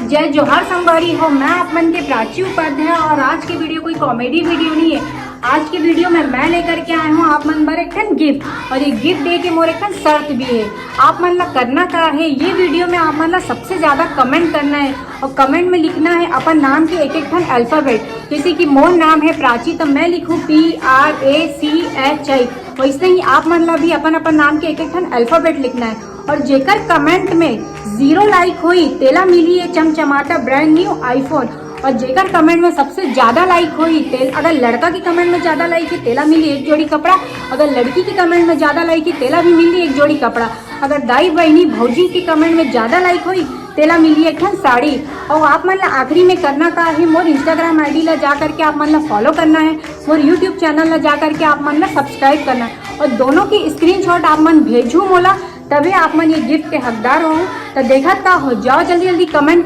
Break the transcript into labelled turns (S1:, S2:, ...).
S1: जय जोहार संगवारी हो। मैं आप मन के प्राची उपाध्याय और आज की वीडियो कोई कॉमेडी वीडियो नहीं है। आज की वीडियो में मैं लेकर के आया हूँ आप मन बर एक गिफ्ट और ये गिफ्ट दे के मोर एक शर्त भी है। आप मन ला करना क्या है, ये वीडियो में आप मन ला सबसे ज्यादा कमेंट करना है और कमेंट में लिखना है अपन नाम के एक ठन अल्फाबेट। जैसे कि मोर नाम है प्राची तो मैं लिखूँ PRACHI। वैसे ही आप मन ला भी अपन अपन नाम के एक ठन अल्फाबेट लिखना है और जेकर कमेंट में 0 लाइक हुई तेला मिली है चमचमाता ब्रांड न्यू आईफोन। और जेकर कमेंट में सबसे ज्यादा लाइक हुई अगर लड़का की कमेंट में ज्यादा लाइक है तेला मिली एक जोड़ी कपड़ा, अगर लड़की की कमेंट में ज्यादा लाइक है तेला भी मिली एक जोड़ी कपड़ा, अगर दाई बहनी भौजी की कमेंट में ज्यादा लाइक हुई तेला मिली एक ठन साड़ी। और आप मन ला आखिरी में करना का है, मोर इंस्टाग्राम आईडी ला जा करके आप मन ला फॉलो करना है, मोर यूट्यूब चैनल ला जा करके आप मन ला सब्सक्राइब करना है और दोनों की स्क्रीनशॉट आप मन भेजू मोला, तभी आप मन ये गिफ्ट के हकदार हो। तो देखा था हो जाओ जल्दी जल्दी कमेंट